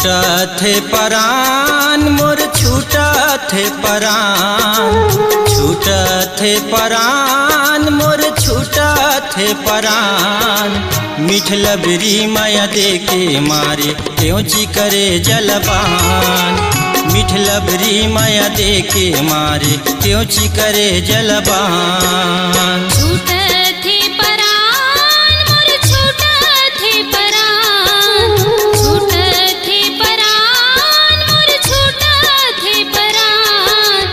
छूटा थे परान मोर छूटा थे परान, छूटा थे परान मोर छूटा थे परान। मीठ लबरी माया दे के मारे क्यों ची करे जलबान, मीठ लबरी माया दे के मारे क्यों ची करे जलबान। छूटा थे परान मोर छूटा थे परान, छूटा थे परान मोर छूटा थे परान।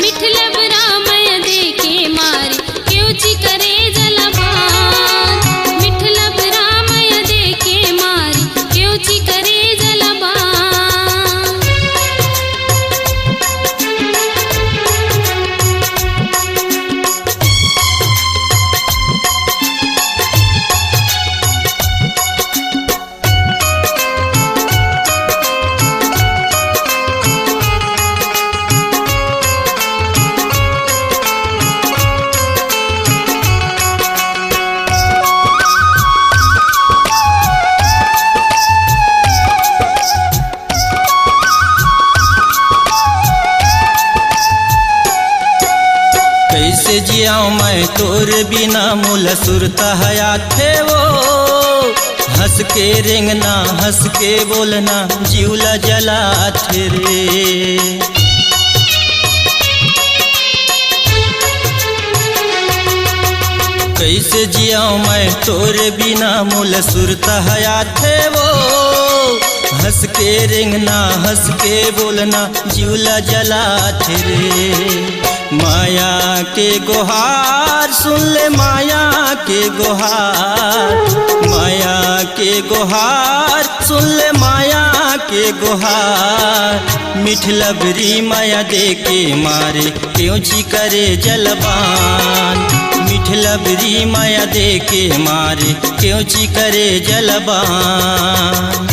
मीठ लबरा माया दे के मारे क्यों ची करे जलबान, मीठ लबरा माया दे के मारे क्यों ची करे जलबान। कैसे जियाऊं मैं तोर बिना मुला सुरता हयात थे वो। हंस के रेंगना हंस के बोलना जीवला जला थे रे। कैसे जियाऊं मैं तोर बिना मुला सुरता हयात थे वो। हंस के रेंगना हंस के बोलना जीवला जला थे रे। माया के गुहार सुन ले माया के गुहार, माया के गुहार सुन ले माया के गुहार। मीठ लबरी माया दे के मारे क्यों ची करे जलबान, मीठ लबरी माया दे के मारे क्यों ची करे जलबान।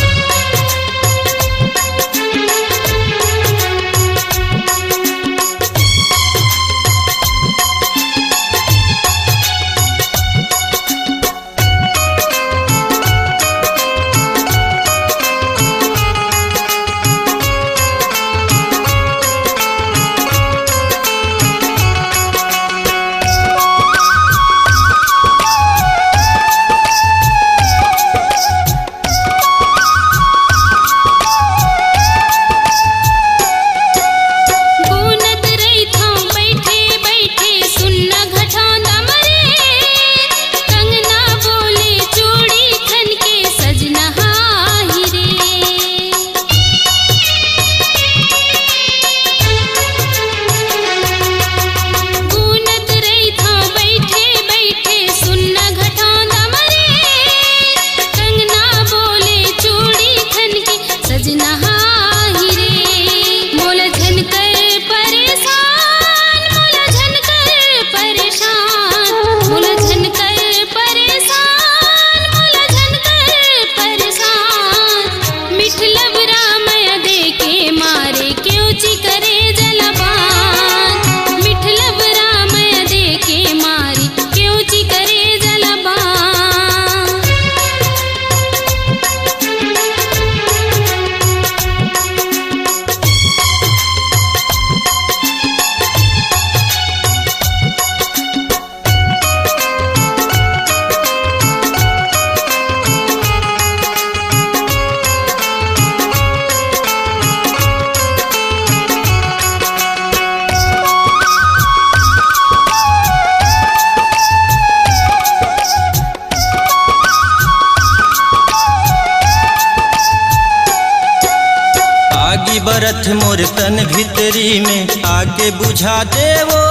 आगी बरथ मोर तन भीतरी में आके बुझा दे वो।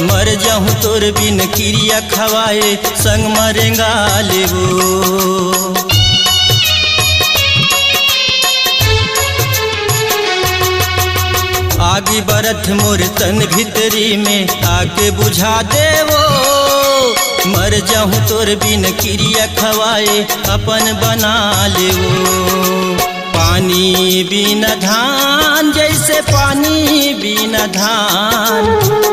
मर जाऊं तोर बिन क्रिया खवाए संग मरेंगा ले वो। आगी बरथ मोर तन भीतरी में आके बुझा दे वो। मर जाऊं तोर बिन क्रिया खवाए अपन बना ले वो। पानी बिना धान जैसे पानी बिना धान,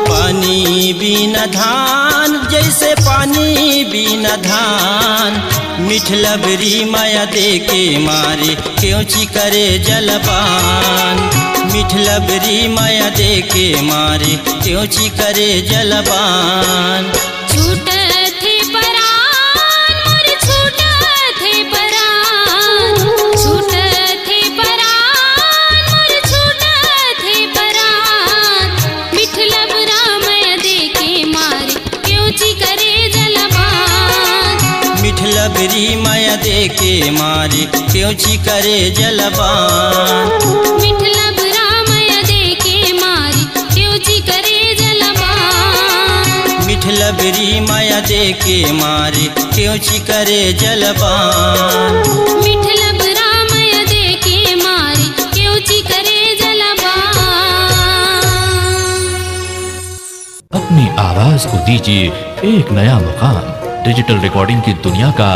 पानी बिना धान जैसे पानी बिना धान। मीठ लबरी माया दे के मारे क्यों ची करे जलपान, मीठ लबरी माया दे के मारे क्यों ची करे जलपान। छूट थे परान मोर छूट थे परान, छूट थे परान मोर छूट थे परान। मीठ लबरा माया दे के मारे क्यों ची करे जलपान, मीठ लबरी माया दे के मारे क्यों ची करे जलपान। मीठ लबरा माया दे के मारे क्यों ची करे जलपान, मीठ लबरी माया दे के मारे क्यों ची करे जलपान। मीठ लबरा माया दे के मारे क्यों ची करे जलपान। अपनी आवाज को दीजिए एक नया मुकाम। डिजिटल रिकॉर्डिंग की दुनिया का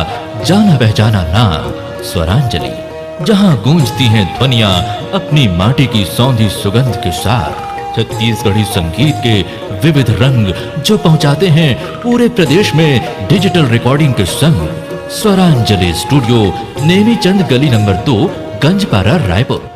जाना पहचाना नाम स्वरांजलि, जहां गूंजती हैं ध्वनियां अपनी माटी की सौंधी सुगंध के साथ। छत्तीसगढ़ी संगीत के विविध रंग जो पहुंचाते हैं पूरे प्रदेश में डिजिटल रिकॉर्डिंग के संग। स्वरांजलि स्टूडियो, नेमीचंद गली नंबर 2, गंजपारा, रायपुर।